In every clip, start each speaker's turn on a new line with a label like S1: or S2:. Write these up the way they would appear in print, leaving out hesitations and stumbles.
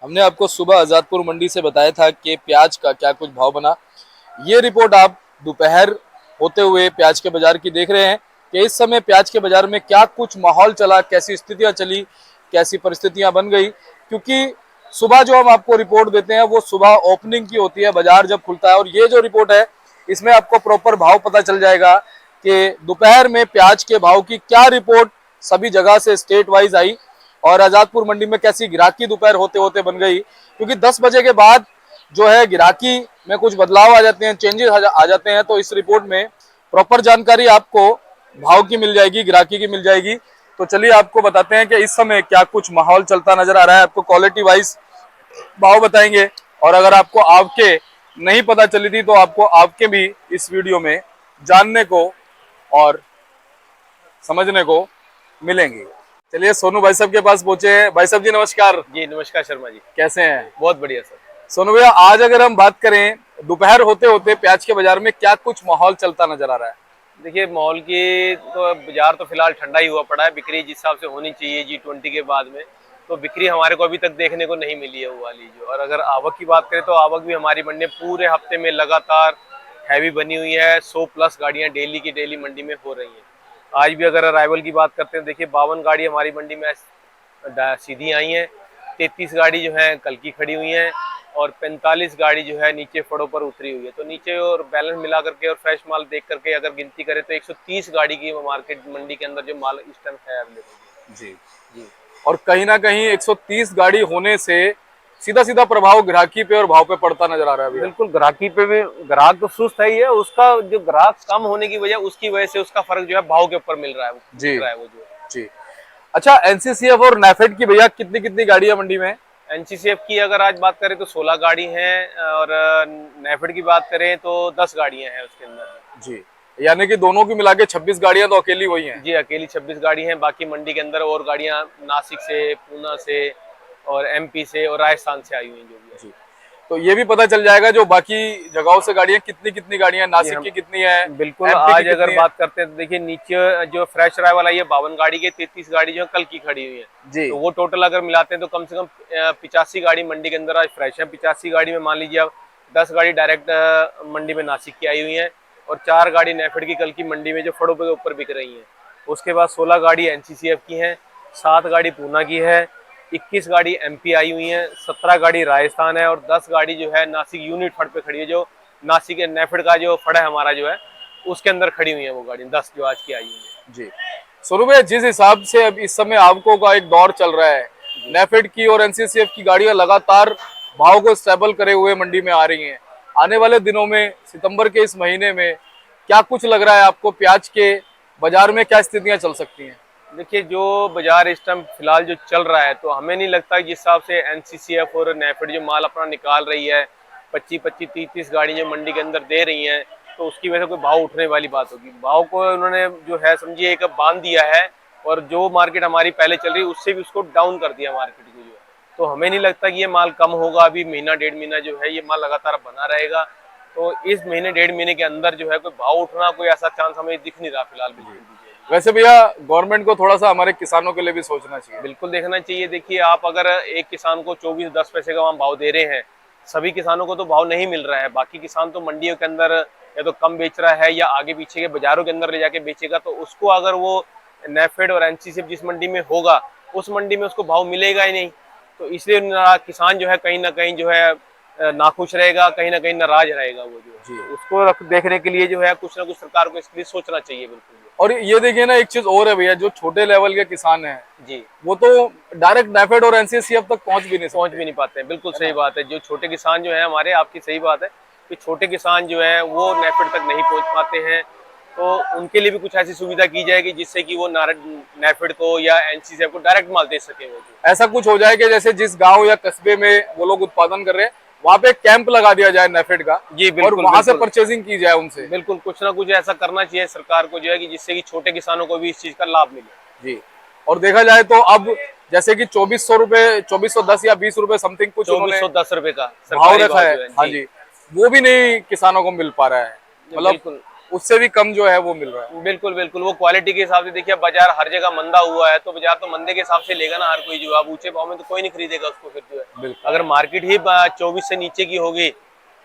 S1: हमने आपको सुबह आजादपुर मंडी से बताया था कि प्याज का क्या कुछ भाव बना। ये रिपोर्ट आप दोपहर होते हुए प्याज के बाजार की देख रहे हैं कि इस समय प्याज के बाजार में क्या कुछ माहौल चला, कैसी स्थितियां चली, कैसी परिस्थितियां बन गई। क्योंकि सुबह जो हम आपको रिपोर्ट देते हैं वो सुबह ओपनिंग की होती है, बाजार जब खुलता है। और ये जो रिपोर्ट है इसमें आपको प्रॉपर भाव पता चल जाएगा कि दोपहर में प्याज के भाव की क्या रिपोर्ट सभी जगह से स्टेट वाइज आई और आजादपुर मंडी में कैसी गिराकी दोपहर होते होते बन गई। क्योंकि 10 बजे के बाद जो है गिराकी में कुछ बदलाव आ जाते हैं, चेंजेस आ जाते हैं। तो इस रिपोर्ट में प्रॉपर जानकारी आपको भाव की मिल जाएगी, गिराकी की मिल जाएगी। तो चलिए आपको बताते हैं कि इस समय क्या कुछ माहौल चलता नजर आ रहा है। आपको क्वालिटी वाइज भाव बताएंगे और अगर आपको आपके नहीं पता चली थी तो आपको आपके भी इस वीडियो में जानने को और समझने को मिलेंगी। चलिए सोनू भाई साहब के पास पहुंचे हैं। भाई साहब जी नमस्कार।
S2: जी नमस्कार शर्मा जी।
S1: कैसे हैं?
S2: बहुत बढ़िया सर।
S1: सोनू भैया, आज अगर हम बात करें दोपहर होते होते प्याज के बाजार में क्या कुछ माहौल चलता नजर आ रहा है?
S2: देखिए माहौल की तो बाजार तो फिलहाल ठंडा ही हुआ पड़ा है। बिक्री जिस हिसाब से होनी चाहिए G20 के बाद में, तो बिक्री हमारे को अभी तक देखने को नहीं मिली है वो वाली जो। और अगर आवक की बात करें तो आवक भी हमारी मंडी में पूरे हफ्ते में लगातार हैवी बनी हुई है। 100+ गाड़ियां डेली की डेली मंडी में हो रही हैं। आज भी अगर अराइवल की बात करते हैं, देखिए 52 गाड़ी हमारी मंडी में सीधी आई हैं। 33 गाड़ी जो है कल की खड़ी हुई हैं और 45 गाड़ी जो है नीचे फड़ों पर उतरी हुई है। तो नीचे और बैलेंस मिला करके और फ्रेश माल देख करके अगर गिनती करें तो 130 गाड़ी की मार्केट मंडी के अंदर जो माल इस टाइम है अवेलेबल।
S1: जी
S2: जी
S1: और कहीं ना कहीं 130 गाड़ी होने से सीधा सीधा प्रभाव ग्राहकी पे और भाव पे पड़ता नजर आ रहा है भैया।
S2: बिल्कुल। ग्राहकी पे भी ग्राहक तो सुस्त है ही है। उसका जो ग्राहक कम होने की वजह, उसकी वजह से उसका फर्क जो है भाव के ऊपर मिल रहा है,
S1: जी
S2: दिख रहा है वो जो।
S1: जी। अच्छा, एनसीसीएफ और नाफेड की भैया कितनी कितनी गाड़ियां मंडी में?
S2: एनसीसीएफ की अगर आज बात करें तो 16 गाड़ी हैं और नेफेड की बात करें तो 10 गाड़ियां हैं उसके अंदर।
S1: जी, यानी कि दोनों की मिला के 26 गाड़ियां तो अकेली हुई हैं।
S2: जी अकेली 26 गाड़ी हैं। बाकी मंडी के अंदर और गाड़ियां नासिक से, पूना से और एमपी से और राजस्थान से आई हुई हैं जो भी है।
S1: जी, तो ये भी पता चल जाएगा जो बाकी जगहों से गाड़ियां कितनी कितनी गाड़ियां,
S2: जी
S1: नासिक
S2: हम
S1: की कितनी है,
S2: बिल्कुल।
S1: एमपी की
S2: आज अगर
S1: कितनी है?
S2: बात करते हैं तो देखिए नीचे जो फ्रेश अराइवल आई है 52 गाड़ी के, 33 गाड़ी जो है कल की खड़ी हुई है।
S1: जी
S2: तो वो टोटल अगर मिलाते हैं तो कम से कम 85 गाड़ी मंडी के अंदर आज फ्रेश है। 85 गाड़ी में मान लीजिए अब 10 गाड़ी डायरेक्ट मंडी में नासिक की आई हुई है और 4 गाड़ी नेफेड की कल की मंडी में जो फड़ों के ऊपर बिक रही है। उसके बाद 16 गाड़ी एनसीसीएफ की है, 7 गाड़ी पूना की है, 21 गाड़ी एमपी आई हुई है, 17 गाड़ी राजस्थान है और 10 गाड़ी जो है नासिक यूनिट फड़ पे खड़ी है। जो नासिक के नेफेड का जो फड़ है हमारा जो है उसके अंदर खड़ी हुई है वो गाड़ी 10 जो आज की आई हुई है।
S1: जी। सोनू भैया, जिस हिसाब से अब इस समय आवकों का एक दौर चल रहा है, नेफेड की और एनसीसीएफ की गाड़ियां लगातार भाव को स्टेबल करे हुए मंडी में आ रही हैं। आने वाले दिनों में, सितंबर के इस महीने में क्या कुछ लग रहा है आपको, प्याज के बाजार में क्या स्थितियां चल सकती हैं?
S2: देखिए जो बाजार इस टाइम फिलहाल जो चल रहा है, तो हमें नहीं लगता जिस हिसाब से एनसीसीएफ और नेफेड जो माल अपना निकाल रही है, 25-25, 30-30 गाड़ी जो मंडी के अंदर दे रही हैं, तो उसकी वजह से कोई भाव उठने वाली बात होगी। भाव को उन्होंने जो है समझिए एक बांध दिया है और जो मार्केट हमारी पहले चल रही है उससे भी उसको डाउन कर दिया मार्केट को जो है। तो हमें नहीं लगता कि ये माल कम होगा। अभी महीना 1.5 महीना जो है ये माल लगातार बना रहेगा। तो इस महीने 1.5 महीने के अंदर जो है कोई भाव उठना कोई ऐसा चांस हमें दिख नहीं रहा फिलहाल बिल्कुल भी।
S1: वैसे भैया, गवर्नमेंट को थोड़ा सा हमारे किसानों के लिए भी सोचना चाहिए।
S2: बिल्कुल देखना चाहिए। देखिए आप अगर एक किसान को 24-10 पैसे का वहाँ भाव दे रहे हैं, सभी किसानों को तो भाव नहीं मिल रहा है। बाकी किसान तो मंडियों के अंदर या तो कम बेच रहा है या आगे पीछे के बाजारों के अंदर ले जाके बेचेगा। तो उसको अगर वो नेफेड और एनसीसीएफ जिस मंडी में होगा उस मंडी में उसको भाव मिलेगा ही नहीं। तो इसलिए किसान जो है कहीं ना कहीं जो है नाखुश रहेगा, कहीं ना कहीं नाराज रहेगा वो जो
S1: जी।
S2: है। उसको देखने के लिए जो है कुछ ना कुछ सरकार को इसके लिए सोचना चाहिए बिल्कुल।
S1: और ये देखिए ना, एक चीज और है भैया, जो छोटे लेवल के किसान हैं
S2: जी
S1: वो तो डायरेक्ट नेफेड और एनसीसीएफ तक पहुंच भी नहीं सकते।
S2: पहुंच भी नहीं पाते हैं। बिल्कुल सही बात है। जो छोटे किसान जो है हमारे, आपकी सही बात है कि छोटे किसान जो है वो नेफेड तक नहीं पहुंच पाते हैं। तो उनके लिए भी कुछ ऐसी सुविधा की जाएगी जिससे कि वो नेफेड को या एनसीसीएफ को डायरेक्ट माल दे सके। वो जो
S1: ऐसा कुछ हो जाए कि जैसे जिस गांव या कस्बे में वो लोग उत्पादन कर रहे हैं वहां पे कैंप लगा दिया जाए नेफेड का,
S2: जी
S1: और
S2: बिल्कुल
S1: वहां से
S2: बिल्कुल
S1: परचेजिंग की जाए उनसे।
S2: बिल्कुल कुछ ना कुछ ऐसा करना चाहिए सरकार को जो है कि जिससे कि छोटे किसानों को भी इस चीज का लाभ मिले।
S1: जी। और देखा जाए तो अब जैसे कि 2400 रुपए, 2410 या 20 रुपए समथिंग कुछ उन्होंने
S2: 2410 रुपए का
S1: भाव
S2: सरकारी
S1: रखा है।
S2: जो है
S1: हाँ जी, वो भी नहीं किसानों को मिल पा रहा है। मतलब
S2: बिल्कुल
S1: उससे भी कम जो है वो मिल रहा है।
S2: बिल्कुल बिल्कुल, वो क्वालिटी के हिसाब से देखिए, बाजार हर जगह मंदा हुआ है तो बाजार तो मंदे के हिसाब से लेगा ना हर कोई, जो अब ऊंचे भाव में तो कोई नहीं खरीदेगा उसको फिर जो है।
S1: बिल्कुल।
S2: अगर मार्केट ही 24 से नीचे की होगी,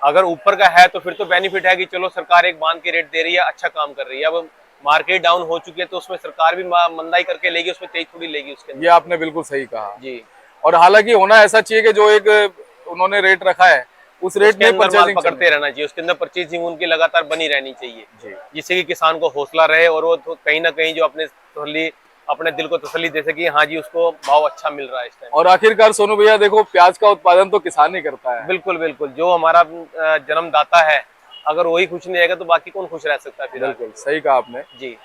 S2: अगर ऊपर का है तो फिर तो बेनिफिट है कि चलो सरकार एक बांध के रेट दे रही है, अच्छा काम कर रही है। अब मार्केट डाउन हो चुकी है तो उसमें सरकार भी मंदाई करके लेगी, उसमें तेज थोड़ी लेगी उसके
S1: ये
S2: अंदर।
S1: आपने बिल्कुल सही कहा।
S2: जी,
S1: और हालांकि होना ऐसा चाहिए कि जो एक उन्होंने रेट रखा है उस रेट
S2: उसके
S1: में
S2: अंदर माल
S1: परचेजिंग
S2: पकड़ते रहना चाहिए, उसके अंदर परचेजिंग उनकी लगातार बनी रहनी चाहिए,
S1: जी।
S2: जिससे कि किसान को हौसला रहे और वो तो कहीं ना कहीं जो अपने दिल को तसल्ली दे सके, हाँ जी उसको भाव अच्छा मिल रहा है इस टाइम।
S1: और आखिरकार सोनू भैया देखो, प्याज का उत्पादन तो किसान ही करता है।
S2: बिल्कुल बिल्कुल, जो हमारा जन्मदाता है, अगर वही खुश नहीं रहेगा तो बाकी कौन खुश रह सकता है फिर आगे।
S1: बिल्कुल सही कहा आपने।
S2: जी,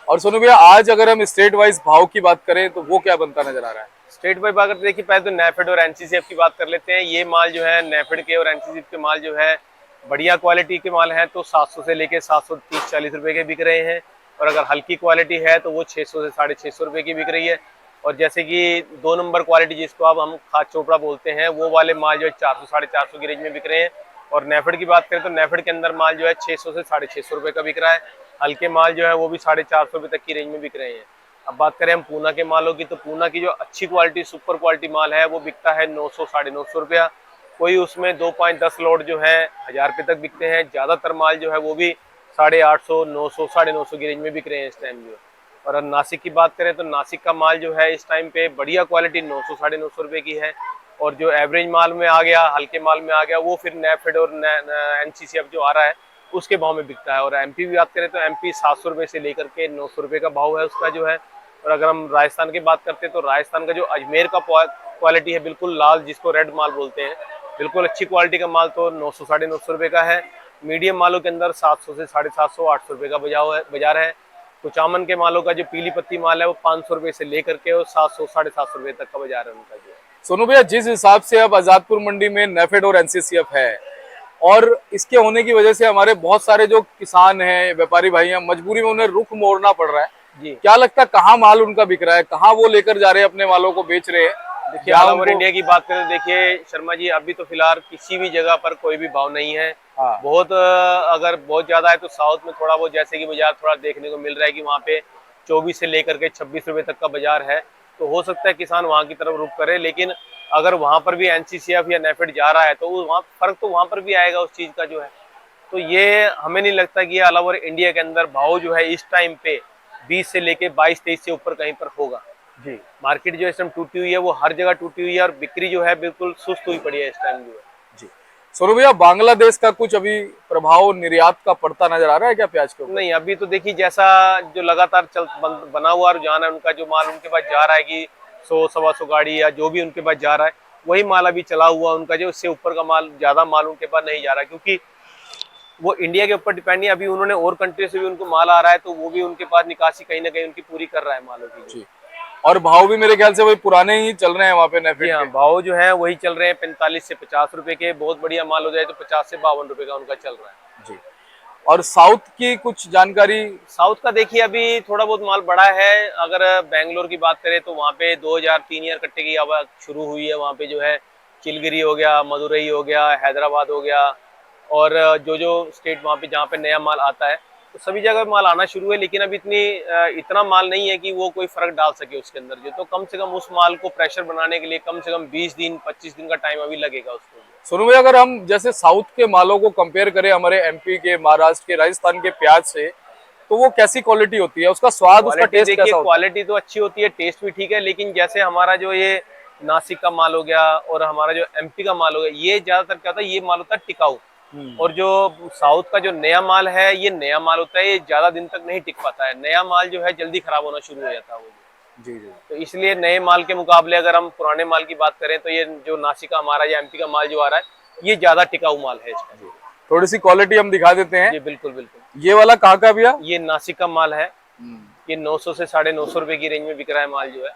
S1: और सोनू भैया, आज अगर हम स्टेट वाइज भाव की बात करें तो वो क्या बनता नजर आ रहा है?
S2: स्टेट बाई अगर देखिए, पहले तो नेफेड और एनसीसीएफ की बात कर लेते हैं। ये माल जो है नेफेड के और एनसीसीएफ के माल जो है बढ़िया क्वालिटी के माल हैं तो 700 से लेके 730-40 रुपए के बिक रहे हैं, और अगर हल्की क्वालिटी है तो वो 600 से 650 रुपए की बिक रही है। और जैसे कि 2 नंबर क्वालिटी जिसको अब हम खाद चोपड़ा बोलते हैं, वो वाले माल जो है 400-450 की रेंज में बिक रहे हैं। और नेफेड की बात करें तो नेफेड के अंदर माल जो है 600 से 650 रुपए का बिक रहा है। हल्के माल जो है वो भी 450 रुपए तक की रेंज में बिक रहे हैं। अब बात करें हम पूना के मालों की, तो पूना की जो अच्छी क्वालिटी सुपर क्वालिटी माल है वो बिकता है 900-950 रुपया। कोई उसमें 2.10 लोड जो है 1000 रुपये तक बिकते हैं। ज्यादातर माल जो है वो भी 850, 900, 950 की रेंज में बिक रहे हैं इस टाइम जो। और अगर नासिक की बात करें तो नासिक का माल जो है इस टाइम पे बढ़िया क्वालिटी 900-950 रुपये की है। और जो एवरेज माल में आ गया, हल्के माल में आ गया, वो फिर नेफेड और एनसीसीएफ जो आ रहा है उसके भाव में बिकता है। और एमपी की बात करें तो एमपी 700 रुपये से लेकर के 900 रुपये का भाव है उसका जो है। और अगर हम राजस्थान की बात करते हैं तो राजस्थान का जो अजमेर का क्वालिटी है बिल्कुल लाल, जिसको रेड माल बोलते हैं, बिल्कुल अच्छी क्वालिटी का माल तो 900-950 रुपये का है। मीडियम मालों के अंदर 700 से 750-800 रुपये का बाजार है। कुचामन के मालों का जो पीली पत्ती माल है वो 500 रुपये से लेकर के और 700-750 रुपये तक का बाजार है उनका जो।
S1: सोनू भैया, जिस हिसाब से अब आजादपुर मंडी में नेफेड और एनसीसीएफ है, और इसके होने की वजह से हमारे बहुत सारे जो किसान हैं, व्यापारी भाई हैं, मजबूरी में उन्हें रुख मोड़ना पड़ रहा है।
S2: जी,
S1: क्या लगता है कहाँ माल उनका बिक रहा है, कहाँ वो लेकर जा रहे हैं अपने मालों को बेच रहे हैं?
S2: देखिए
S1: जहाँ
S2: ऑल ओवर
S1: उनको
S2: इंडिया की बात करें तो देखिए शर्मा जी, अभी तो फिलहाल किसी भी जगह पर कोई भी भाव नहीं है।
S1: हाँ
S2: बहुत अगर बहुत ज्यादा है तो साउथ में थोड़ा बहुत, जैसे कि बाजार थोड़ा देखने को मिल रहा है कि वहाँ पे 24 से लेकर के 26 रुपए तक का बाजार है। तो हो सकता है किसान वहां की तरफ रुख करे, लेकिन अगर वहां पर भी एनसीसीएफ या नेफेड जा रहा है तो वहाँ फर्क तो वहां पर भी आएगा उस चीज का जो है। तो ये हमें नहीं लगता कि ये ऑल ओवर इंडिया के अंदर भाव जो है इस टाइम पे 20 से लेके 22-23 से ऊपर कहीं पर होगा।
S1: जी
S2: मार्केट जो इस टाइम टूटी हुई है वो हर जगह टूटी हुई है, और बिक्री जो है बिल्कुल सुस्त हुई पड़ी है इस टाइम जो है।
S1: जी। सोनू भैया, बांग्लादेश का कुछ अभी प्रभाव निर्यात का पड़ता नजर आ रहा है क्या प्याज के ऊपर?
S2: नहीं, अभी तो देखिए जैसा जो लगातार बना हुआ रुझान है उनका, जो माल उनके पास जा रहा है कि 100-125 गाड़ी या जो भी उनके पास जा रहा है वही माल अभी चला हुआ उनका, जो इससे ऊपर का माल ज्यादा माल उनके पास नहीं जा रहा है, क्योंकि वो इंडिया के ऊपर डिपेंड नहीं। अभी उन्होंने और कंट्री से भी उनको माल आ रहा है तो वो भी उनके पास निकासी कहीं ना कहीं उनकी पूरी कर रहा है मालों की।
S1: जी। और भाव भी मेरे ख्याल से वही पुराने ही चल रहे हैं वहाँ पे
S2: जी
S1: नेफेड
S2: हाँ,
S1: के।
S2: भाव जो है वही चल रहे हैं 45 से 50 रुपए के। बहुत बढ़िया माल हो जाए तो 50 से 52 रुपए का उनका चल रहा है।
S1: जी। और साउथ की कुछ जानकारी?
S2: साउथ का देखिए अभी थोड़ा बहुत माल बढ़ा है। अगर बेंगलोर की बात करें तो वहाँ पे 2000-3000 कट्टे की आवाज शुरू हुई है। वहाँ पे जो है चिलगिरी हो गया, मदुरई हो गया, हैदराबाद हो गया, और जो जो स्टेट वहाँ पे जहाँ पे नया माल आता है तो सभी जगह माल आना शुरू है। लेकिन अभी इतना माल नहीं है कि वो कोई फर्क डाल सके उसके अंदर जो। तो कम से कम उस माल को प्रेशर बनाने के लिए कम से कम 20 दिन 25 दिन का टाइम अभी लगेगा उसको।
S1: सुनो भैया, अगर हम जैसे साउथ के मालों को कंपेयर करें हमारे एमपी के, महाराष्ट्र के, राजस्थान के प्याज से, तो वो कैसी क्वालिटी होती है, उसका स्वाद, उसका
S2: क्वालिटी
S1: टेस्ट
S2: देखिए,
S1: कैसा होता
S2: क्वालिटी तो अच्छी होती है, टेस्ट भी ठीक है। लेकिन जैसे हमारा जो ये नासिक का माल हो गया और हमारा जो एमपी का माल हो गया, ये ज्यादातर क्या होता है, ये माल होता है टिकाऊ।
S1: है?
S2: और जो साउथ का जो नया माल है, ये नया माल होता है, ये ज्यादा दिन तक नहीं टिक पाता है। नया माल जो है जल्दी खराब होना शुरू हो जाता है वो।
S1: जी जी।
S2: तो इसलिए नए माल के मुकाबले अगर हम पुराने माल की बात करें तो ये जो नासिक का हमारा या एमपी का माल जो आ रहा है ये ज्यादा टिकाऊ माल है इसका।
S1: थोड़ी सी क्वालिटी हम दिखा देते हैं।
S2: जी बिल्कुल बिल्कुल।
S1: ये वाला कहाँ का भैया?
S2: ये नासिक का माल है। ये 900 से 950 रुपए की रेंज में बिक रहा है माल जो है।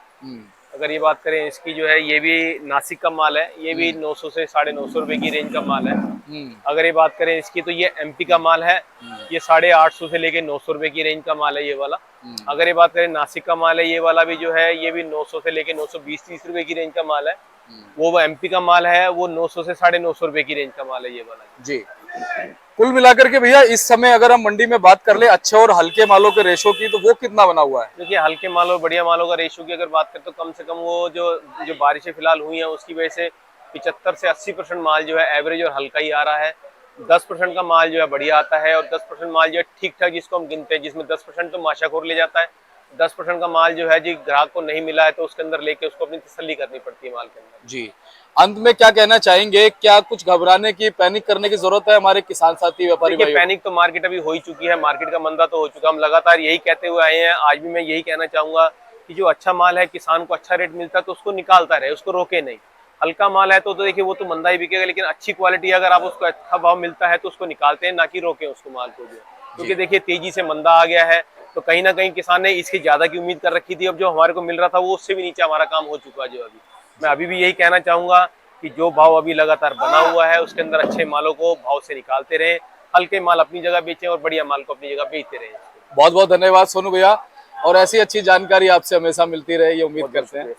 S2: अगर ये बात करें इसकी जो है, ये भी नासिक का माल है, ये भी 900 से 950 रुपए की रेंज का माल है। अगर ये बात करें इसकी तो ये एमपी का माल है, ये 850 से लेके 900 रुपए की रेंज का माल है ये वाला। अगर ये बात करें नासिक का माल है, ये वाला भी जो है ये भी 900 से लेके 920-30 रुपए की रेंज का माल है। वो एमपी का माल है, वो 900 से 950 रुपए की रेंज का माल है ये वाला।
S1: जी। कुल मिलाकर के भैया इस समय अगर हम मंडी में बात कर ले अच्छे और हल्के मालों के रेशो की, तो वो कितना बना हुआ है?
S2: देखिए हल्के मालों बढ़िया मालों का रेशो की अगर बात करें तो कम से कम वो जो जो बारिशें फिलहाल हुई हैं उसकी वजह से 75 से 80% माल जो है एवरेज और हल्का ही आ रहा है। 10% का माल जो है बढ़िया आता है और 10% माल जो है ठीक ठाक जिसको हम गिनते हैं, जिसमें 10% तो माशाखोर ले जाता है, 10% का माल जो है जी ग्राहक को नहीं मिला है तो उसके अंदर लेके उसको अपनी तसल्ली करनी पड़ती है माल के अंदर।
S1: जी, अंत में क्या कहना चाहेंगे? क्या कुछ घबराने की, पैनिक करने की जरूरत है हमारे किसान साथी व्यापारी
S2: देखिए
S1: भाइयों?
S2: पैनिक तो मार्केट अभी हो ही चुकी है, मार्केट का मंदा तो हो चुका, हम लगातार यही कहते हुए आए हैं। आज भी मैं यही कहना चाहूंगा कि जो अच्छा माल है, किसान को अच्छा रेट मिलता है तो उसको निकालता रहे, उसको रोके नहीं। हल्का माल है तो देखिए वो तो मंदा ही बिकेगा, लेकिन अच्छी क्वालिटी अगर आप उसको अच्छा भाव मिलता है तो उसको निकालते हैं, ना कि रोके उसको माल को जो। क्योंकि देखिए तेजी से मंदा आ गया है तो कहीं ना कहीं किसान ने इसकी ज्यादा की उम्मीद कर रखी थी, अब जो हमारे को मिल रहा था वो उससे भी नीचे हमारा काम हो चुका है। जो अभी मैं अभी भी यही कहना चाहूंगा कि जो भाव अभी लगातार बना हुआ है उसके अंदर अच्छे मालों को भाव से निकालते रहे, हल्के माल अपनी जगह बेचें और बढ़िया माल को अपनी जगह बेचते रहे।
S1: बहुत बहुत धन्यवाद सोनू भैया, और ऐसी अच्छी जानकारी आपसे हमेशा मिलती रहे ये उम्मीद करते हैं।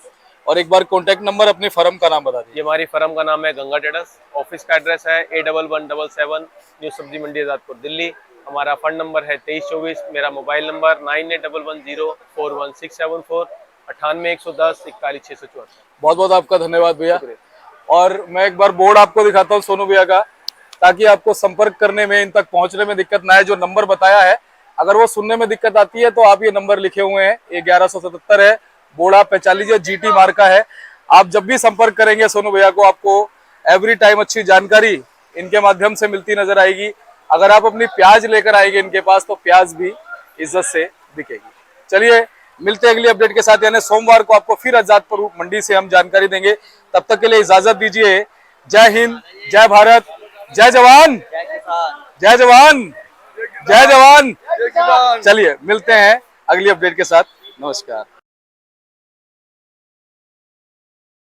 S1: और एक बार कॉन्टेक्ट नंबर अपनी फर्म का नाम बता दीजिए।
S2: ये हमारी फर्म का नाम है गंगा ट्रेडर्स, ऑफिस का एड्रेस है A1177 न्यू सब्जी मंडी आजादपुर दिल्ली। हमारा फंड नंबर है 2324, मेरा मोबाइल नंबर 9811041674, 981110 41 674।
S1: बहुत बहुत आपका धन्यवाद भैया। और मैं एक बार बोर्ड आपको दिखाता हूँ सोनू भैया का, ताकि आपको संपर्क करने में, इन तक पहुंचने में दिक्कत ना आए। जो नंबर बताया है अगर वो सुनने में दिक्कत आती है तो आप ये नंबर लिखे हुए हैं, ये 1177 है, बोर्ड आप पहचान लीजिए, GT मार्का है। आप जब भी संपर्क करेंगे सोनू भैया को, आपको एवरी टाइम अच्छी जानकारी इनके माध्यम से मिलती नजर आएगी। अगर आप अपनी प्याज लेकर आएंगे इनके पास तो प्याज भी इज्जत से बिकेगी। चलिए मिलते हैं अगली अपडेट के साथ, यानी सोमवार को आपको फिर आजादपुर मंडी से हम जानकारी देंगे। तब तक के लिए इजाजत दीजिए। जय हिंद, जय भारत, जय जवान, जय जवान, जय जवान। चलिए मिलते हैं अगली अपडेट के साथ। नमस्कार।